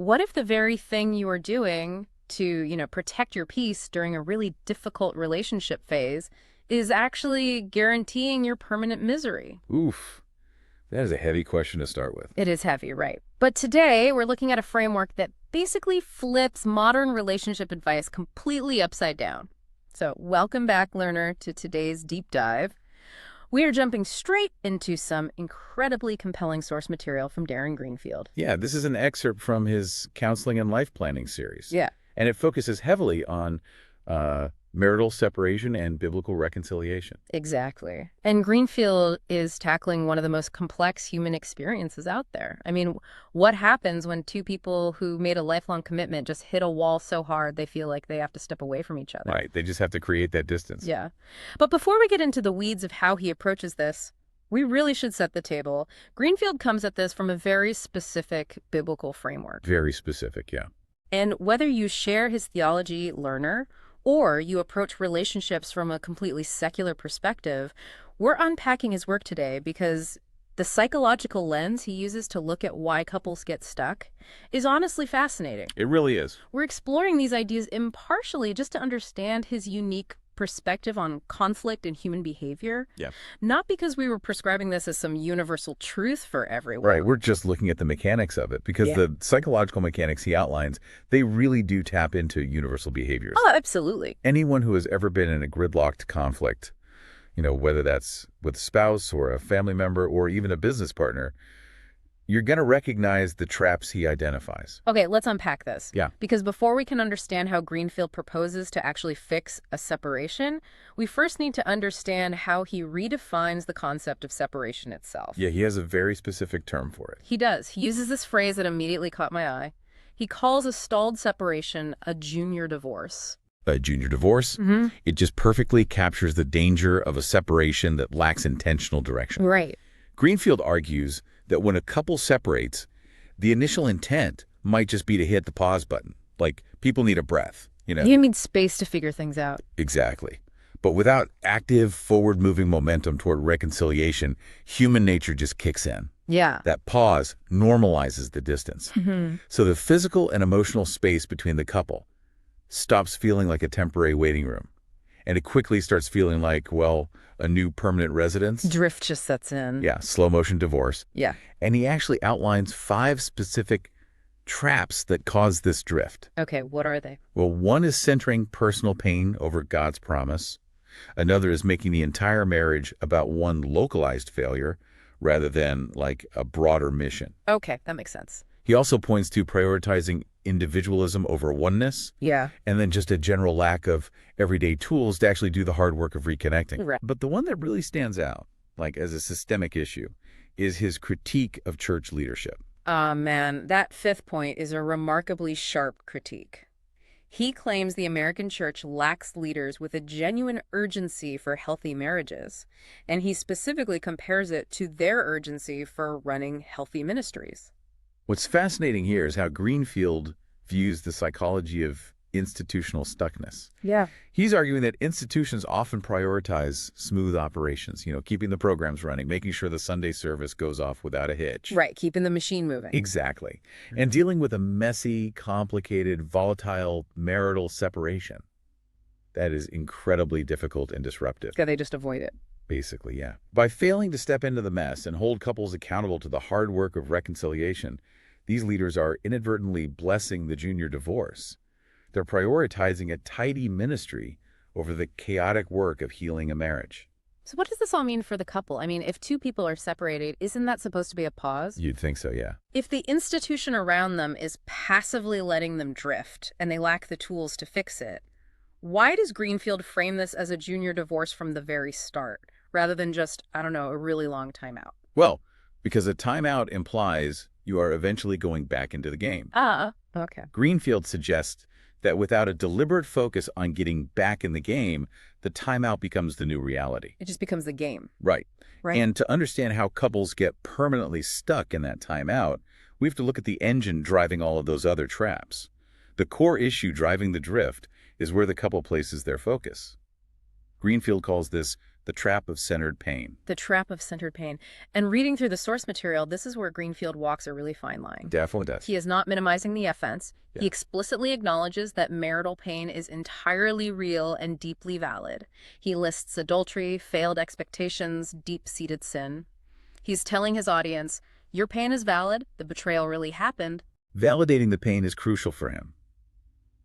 What if the very thing you are doing to, protect your peace during a really difficult relationship phase is actually guaranteeing your permanent misery? Oof, that is a heavy question to start with. It is heavy, right? But today we're looking at a framework that basically flips modern relationship advice completely upside down. So welcome back, learner, to today's deep dive. We are jumping straight into some incredibly compelling source material from Darren Greenfield. Yeah, this is an excerpt from his Counseling and Life Planning series. Yeah. And it focuses heavily on marital separation and biblical reconciliation. Exactly. And Greenfield is tackling one of the most complex human experiences out there. I mean, what happens when two people who made a lifelong commitment just hit a wall so hard they feel like they have to step away from each other? Right. They just have to create that distance. Yeah. But before we get into the weeds of how he approaches this, we really should set the table. Greenfield comes at this from a very specific biblical framework. Very specific, yeah. And whether you share his theology, learner, or you approach relationships from a completely secular perspective, we're unpacking his work today because the psychological lens he uses to look at why couples get stuck is honestly fascinating. It really is. We're exploring these ideas impartially just to understand his unique perspective on conflict and human behavior. Yeah. Not because we were prescribing this as some universal truth for everyone. Right. We're just looking at the mechanics of it because the psychological mechanics he outlines, they really do tap into universal behaviors. Oh, absolutely. Anyone who has ever been in a gridlocked conflict, whether that's with a spouse or a family member or even a business partner, you're going to recognize the traps he identifies. Okay, let's unpack this. Yeah. Because before we can understand how Greenfield proposes to actually fix a separation, we first need to understand how he redefines the concept of separation itself. Yeah, he has a very specific term for it. He does. He uses this phrase that immediately caught my eye. He calls a stalled separation a junior divorce. A junior divorce, it just perfectly captures the danger of a separation that lacks intentional direction. Right. Greenfield argues that when a couple separates, the initial intent might just be to hit the pause button. Like, people need a breath, You need space to figure things out. Exactly. But without active, forward-moving momentum toward reconciliation, human nature just kicks in. Yeah. That pause normalizes the distance. So the physical and emotional space between the couple stops feeling like a temporary waiting room. And it quickly starts feeling like, well, a new permanent residence. Drift just sets in. Yeah, slow-motion divorce. Yeah. And he actually outlines 5 specific traps that cause this drift. Okay, what are they? Well, one is centering personal pain over God's promise. Another is making the entire marriage about one localized failure rather than like a broader mission. Okay, that makes sense. He also points to prioritizing individualism over oneness. Yeah. And then just a general lack of everyday tools to actually do the hard work of reconnecting. Right. But the one that really stands out, like as a systemic issue, is his critique of church leadership. Man, that 5th point is a remarkably sharp critique. He claims the American church lacks leaders with a genuine urgency for healthy marriages, and he specifically compares it to their urgency for running healthy ministries. What's fascinating here is how Greenfield views the psychology of institutional stuckness. Yeah. He's arguing that institutions often prioritize smooth operations, keeping the programs running, making sure the Sunday service goes off without a hitch. Right, keeping the machine moving. Exactly. And dealing with a messy, complicated, volatile marital separation. That is incredibly difficult and disruptive. Yeah, they just avoid it. Basically, yeah. By failing to step into the mess and hold couples accountable to the hard work of reconciliation, these leaders are inadvertently blessing the junior divorce. They're prioritizing a tidy ministry over the chaotic work of healing a marriage. So what does this all mean for the couple? I mean, if two people are separated, isn't that supposed to be a pause? You'd think so, yeah. If the institution around them is passively letting them drift and they lack the tools to fix it, why does Greenfield frame this as a junior divorce from the very start, rather than just, a really long timeout? Well, because a timeout implies you are eventually going back into the game. Okay. Greenfield suggests that without a deliberate focus on getting back in the game, the timeout becomes the new reality. It just becomes the game. Right. Right. And to understand how couples get permanently stuck in that timeout, we have to look at the engine driving all of those other traps. The core issue driving the drift is where the couple places their focus. Greenfield calls this the trap of centered pain. The trap of centered pain. And reading through the source material, this is where Greenfield walks a really fine line. Definitely does. He is not minimizing the offense. Yeah. He explicitly acknowledges that marital pain is entirely real and deeply valid. He lists adultery, failed expectations, deep-seated sin. He's telling his audience, your pain is valid, the betrayal really happened. Validating the pain is crucial for him.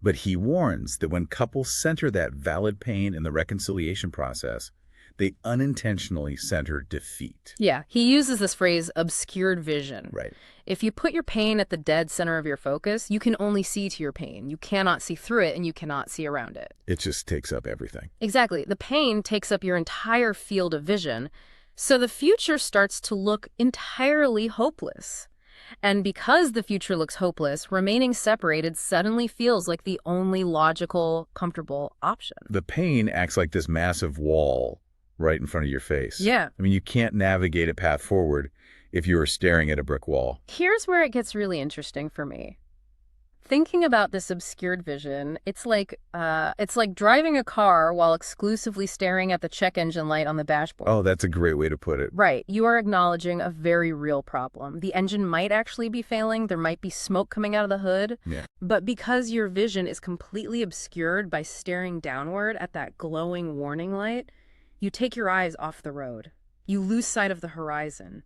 But he warns that when couples center that valid pain in the reconciliation process, they unintentionally center defeat. Yeah, he uses this phrase, obscured vision. Right. If you put your pain at the dead center of your focus, you can only see to your pain. You cannot see through it, and you cannot see around it. It just takes up everything. Exactly. The pain takes up your entire field of vision, so the future starts to look entirely hopeless. And because the future looks hopeless, remaining separated suddenly feels like the only logical, comfortable option. The pain acts like this massive wall right in front of your face. Yeah. I mean, you can't navigate a path forward if you are staring at a brick wall. Here's where it gets really interesting for me. Thinking about this obscured vision, it's like driving a car while exclusively staring at the check engine light on the dashboard. Oh, that's a great way to put it. Right. You are acknowledging a very real problem. The engine might actually be failing. There might be smoke coming out of the hood. Yeah. But because your vision is completely obscured by staring downward at that glowing warning light, you take your eyes off the road. You lose sight of the horizon.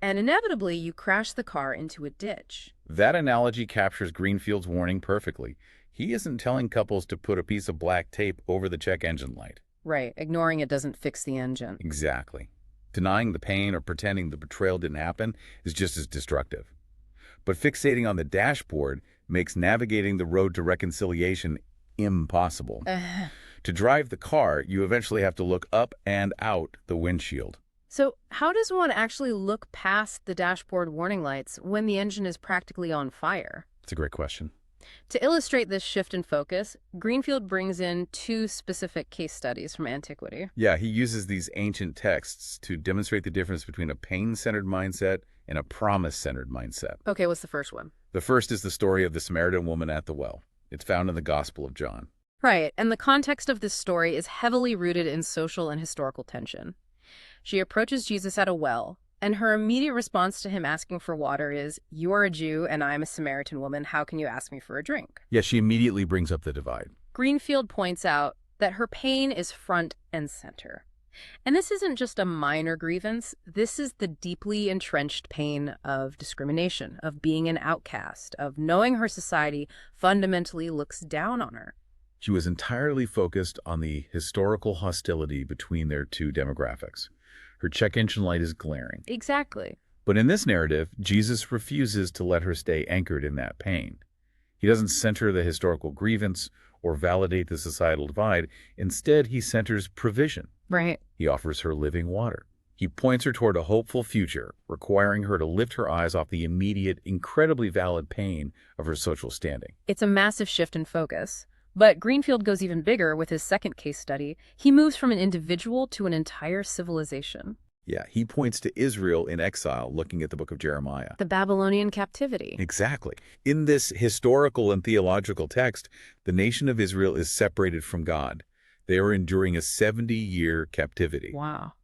And inevitably, you crash the car into a ditch. That analogy captures Greenfield's warning perfectly. He isn't telling couples to put a piece of black tape over the check engine light. Right. Ignoring it doesn't fix the engine. Exactly. Denying the pain or pretending the betrayal didn't happen is just as destructive. But fixating on the dashboard makes navigating the road to reconciliation impossible. To drive the car, you eventually have to look up and out the windshield. So how does one actually look past the dashboard warning lights when the engine is practically on fire? That's a great question. To illustrate this shift in focus, Greenfield brings in two specific case studies from antiquity. Yeah, he uses these ancient texts to demonstrate the difference between a pain-centered mindset and a promise-centered mindset. Okay, what's the first one? The first is the story of the Samaritan woman at the well. It's found in the Gospel of John. Right, and the context of this story is heavily rooted in social and historical tension. She approaches Jesus at a well, and her immediate response to him asking for water is, "You are a Jew and I'm a Samaritan woman. How can you ask me for a drink?" Yeah, she immediately brings up the divide. Greenfield points out that her pain is front and center. And this isn't just a minor grievance. This is the deeply entrenched pain of discrimination, of being an outcast, of knowing her society fundamentally looks down on her. She was entirely focused on the historical hostility between their two demographics. Her check engine light is glaring. Exactly. But in this narrative, Jesus refuses to let her stay anchored in that pain. He doesn't center the historical grievance or validate the societal divide. Instead, he centers provision. Right. He offers her living water. He points her toward a hopeful future, requiring her to lift her eyes off the immediate, incredibly valid pain of her social standing. It's a massive shift in focus. But Greenfield goes even bigger with his second case study. He moves from an individual to an entire civilization. Yeah, he points to Israel in exile, looking at the book of Jeremiah. The Babylonian captivity. Exactly. In this historical and theological text, the nation of Israel is separated from God. They are enduring a 70-year captivity. Wow.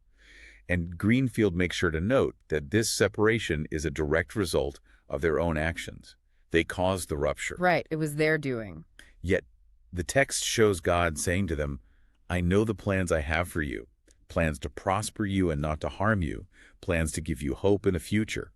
And Greenfield makes sure to note that this separation is a direct result of their own actions. They caused the rupture. Right, it was their doing. Yet, the text shows God saying to them, "I know the plans I have for you, plans to prosper you and not to harm you, plans to give you hope and a future."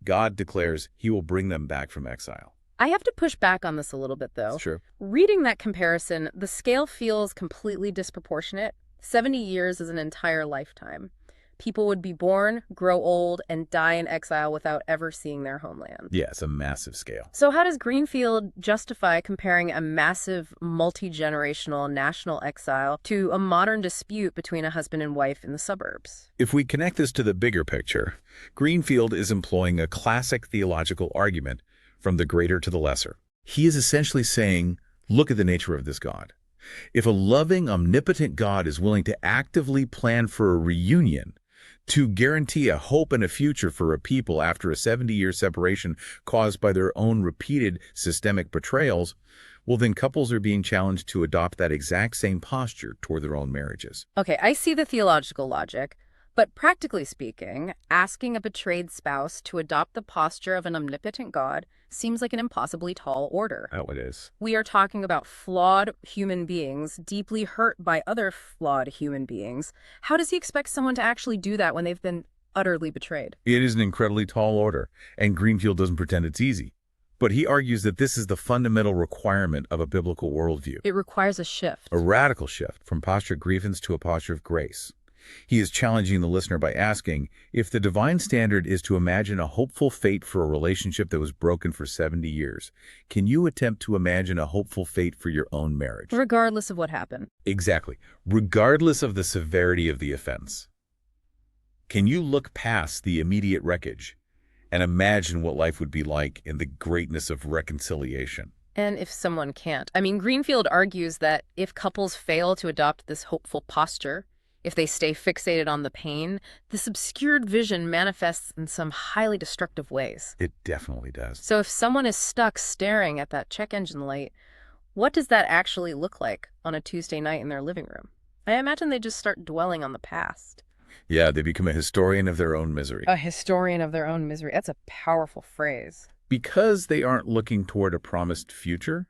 God declares he will bring them back from exile. I have to push back on this a little bit, though. Sure. Reading that comparison, the scale feels completely disproportionate. 70 years is an entire lifetime. People would be born, grow old, and die in exile without ever seeing their homeland. Yeah, it's a massive scale. So how does Greenfield justify comparing a massive, multi-generational national exile to a modern dispute between a husband and wife in the suburbs? If we connect this to the bigger picture, Greenfield is employing a classic theological argument from the greater to the lesser. He is essentially saying, look at the nature of this God. If a loving, omnipotent God is willing to actively plan for a reunion, To guarantee a hope and a future for a people after a 70-year separation caused by their own repeated systemic betrayals, well, then couples are being challenged to adopt that exact same posture toward their own marriages. Okay, I see the theological logic, but practically speaking, asking a betrayed spouse to adopt the posture of an omnipotent God seems like an impossibly tall order. Oh, it is. We are talking about flawed human beings, deeply hurt by other flawed human beings. How does he expect someone to actually do that when they've been utterly betrayed? It is an incredibly tall order, and Greenfield doesn't pretend it's easy. But he argues that this is the fundamental requirement of a biblical worldview, It requires a shift. a radical shift from posture of grievance to a posture of grace. He is challenging the listener by asking, if the divine standard is to imagine a hopeful fate for a relationship that was broken for 70 years, can you attempt to imagine a hopeful fate for your own marriage? Regardless of what happened. Exactly. Regardless of the severity of the offense. Can you look past the immediate wreckage and imagine what life would be like in the greatness of reconciliation? And if someone can't? I mean, Greenfield argues that if couples fail to adopt this hopeful posture, if they stay fixated on the pain, this obscured vision manifests in some highly destructive ways. It definitely does. So if someone is stuck staring at that check engine light, what does that actually look like on a Tuesday night in their living room? I imagine they just start dwelling on the past. Yeah, they become a historian of their own misery. A historian of their own misery. That's a powerful phrase. Because they aren't looking toward a promised future,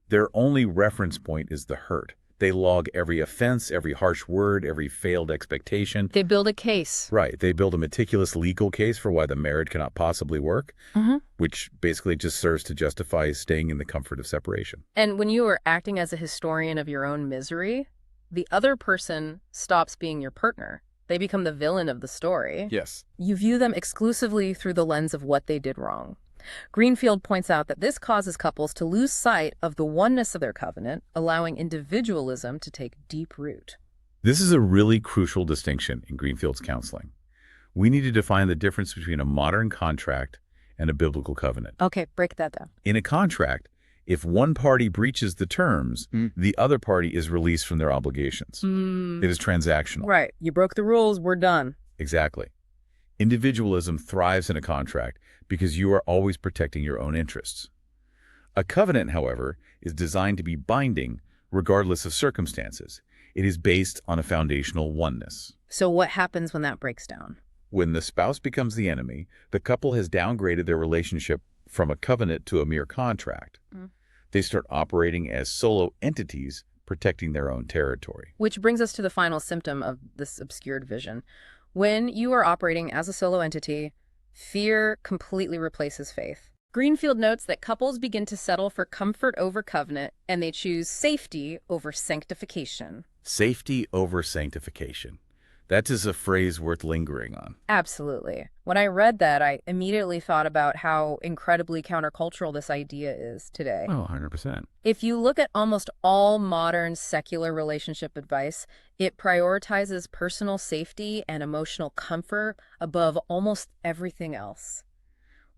their only reference point is the hurt. They log every offense, every harsh word, every failed expectation. They build a case. Right. They build a meticulous legal case for why the marriage cannot possibly work, which basically just serves to justify staying in the comfort of separation. And when you are acting as a historian of your own misery, the other person stops being your partner. They become the villain of the story. Yes. You view them exclusively through the lens of what they did wrong. Greenfield points out that this causes couples to lose sight of the oneness of their covenant, allowing individualism to take deep root. This is a really crucial distinction in Greenfield's counseling. We need to define the difference between a modern contract and a biblical covenant. Okay, break that down. In a contract, if one party breaches the terms, the other party is released from their obligations. It is transactional. Right. You broke the rules, we're done. Exactly. Individualism thrives in a contract because you are always protecting your own interests. A covenant, however, is designed to be binding regardless of circumstances. It is based on a foundational oneness. So what happens when that breaks down? When the spouse becomes the enemy, the couple has downgraded their relationship from a covenant to a mere contract. They start operating as solo entities, protecting their own territory. Which brings us to the final symptom of this obscured vision. When you are operating as a solo entity, fear completely replaces faith. Greenfield notes that couples begin to settle for comfort over covenant, and they choose safety over sanctification. Safety over sanctification. That is a phrase worth lingering on. Absolutely. When I read that, I immediately thought about how incredibly countercultural this idea is today. Oh, 100%. If you look at almost all modern secular relationship advice, it prioritizes personal safety and emotional comfort above almost everything else.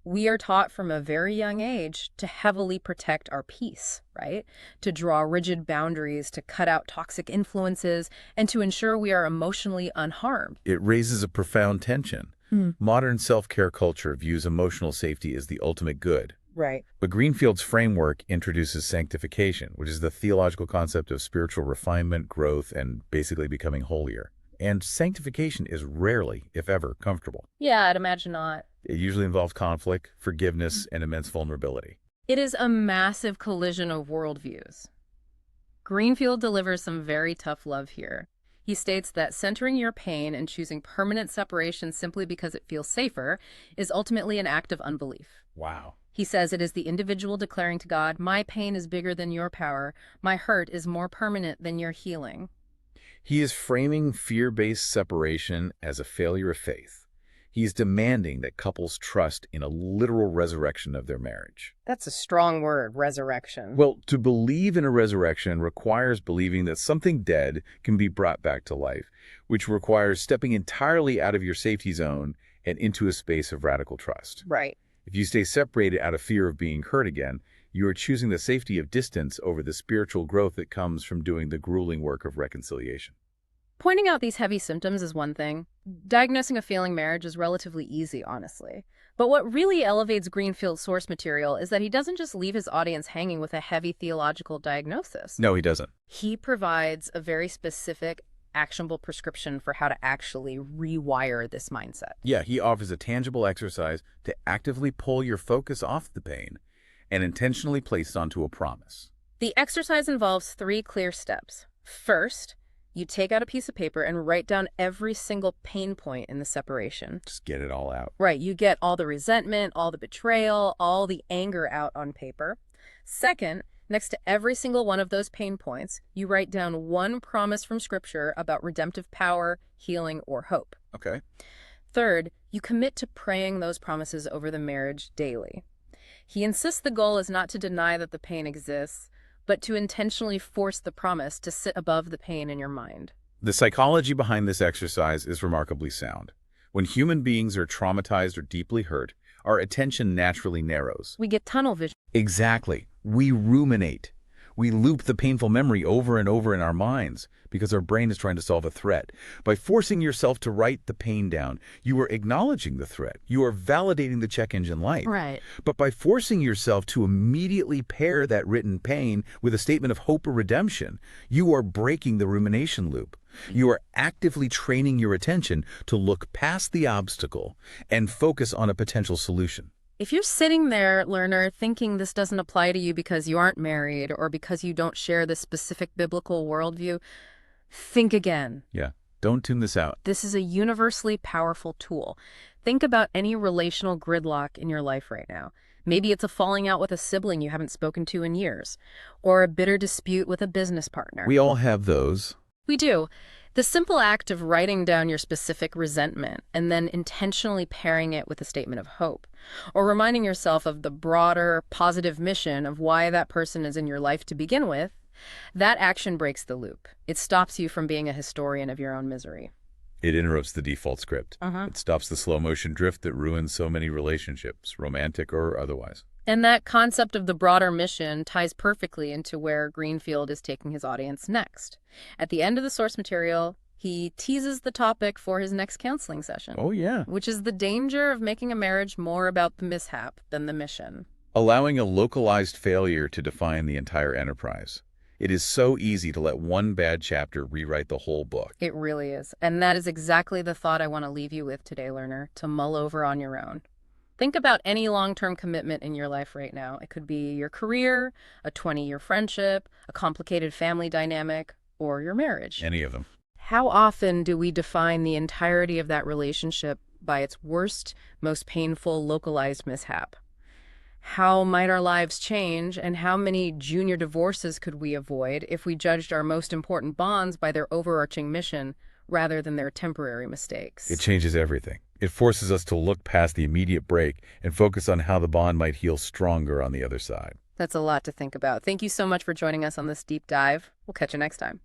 We are taught from a very young age to heavily protect our peace, right? To draw rigid boundaries, to cut out toxic influences, and to ensure we are emotionally unharmed. It raises a profound tension. Modern self-care culture views emotional safety as the ultimate good. Right. But Greenfield's framework introduces sanctification, which is the theological concept of spiritual refinement, growth, and basically becoming holier. And sanctification is rarely, if ever, comfortable. Yeah, I'd imagine not. It usually involves conflict, forgiveness, and immense vulnerability. It is a massive collision of worldviews. Greenfield delivers some very tough love here. He states that centering your pain and choosing permanent separation simply because it feels safer is ultimately an act of unbelief. Wow. He says it is the individual declaring to God, "My pain is bigger than your power. My hurt is more permanent than your healing." He is framing fear-based separation as a failure of faith. He is demanding that couples trust in a literal resurrection of their marriage. That's a strong word, resurrection. Well, to believe in a resurrection requires believing that something dead can be brought back to life, which requires stepping entirely out of your safety zone and into a space of radical trust. Right. If you stay separated out of fear of being hurt again, you are choosing the safety of distance over the spiritual growth that comes from doing the grueling work of reconciliation. Pointing out these heavy symptoms is one thing. Diagnosing a failing marriage is relatively easy, honestly. But what really elevates Greenfield's source material is that he doesn't just leave his audience hanging with a heavy theological diagnosis. No, he doesn't. He provides a very specific, actionable prescription for how to actually rewire this mindset. Yeah, he offers a tangible exercise to actively pull your focus off the pain and intentionally place it onto a promise. The exercise involves 3 clear steps. First, you take out a piece of paper and write down every single pain point in the separation. Just get it all out. Right, you get all the resentment, all the betrayal, all the anger out on paper. Second, next to every single one of those pain points, you write down one promise from Scripture about redemptive power, healing, or hope. Okay. Third, you commit to praying those promises over the marriage daily. He insists the goal is not to deny that the pain exists, but to intentionally force the promise to sit above the pain in your mind. The psychology behind this exercise is remarkably sound. When human beings are traumatized or deeply hurt, our attention naturally narrows. We get tunnel vision. Exactly. We ruminate. We loop the painful memory over and over in our minds because our brain is trying to solve a threat. By forcing yourself to write the pain down, you are acknowledging the threat. You are validating the check engine light. Right. But by forcing yourself to immediately pair that written pain with a statement of hope or redemption, you are breaking the rumination loop. You are actively training your attention to look past the obstacle and focus on a potential solution. If you're sitting there, learner, thinking this doesn't apply to you because you aren't married or because you don't share this specific biblical worldview, think again. Yeah, don't tune this out. This is a universally powerful tool. Think about any relational gridlock in your life right now. Maybe it's a falling out with a sibling you haven't spoken to in years, or a bitter dispute with a business partner. We all have those. We do. The simple act of writing down your specific resentment and then intentionally pairing it with a statement of hope, or reminding yourself of the broader, positive mission of why that person is in your life to begin with, that action breaks the loop. It stops you from being a historian of your own misery. It interrupts the default script. It stops the slow-motion drift that ruins so many relationships, romantic or otherwise. And that concept of the broader mission ties perfectly into where Greenfield is taking his audience next. At the end of the source material, he teases the topic for his next counseling session. Oh, yeah. Which is the danger of making a marriage more about the mishap than the mission. Allowing a localized failure to define the entire enterprise. It is so easy to let one bad chapter rewrite the whole book. It really is. And that is exactly the thought I want to leave you with today, learner, to mull over on your own. Think about any long-term commitment in your life right now. It could be your career, a 20-year friendship, a complicated family dynamic, or your marriage. Any of them. How often do we define the entirety of that relationship by its worst, most painful, localized mishap? How might our lives change, and how many junior divorces could we avoid if we judged our most important bonds by their overarching mission rather than their temporary mistakes? It changes everything. It forces us to look past the immediate break and focus on how the bond might heal stronger on the other side. That's a lot to think about. Thank you so much for joining us on this deep dive. We'll catch you next time.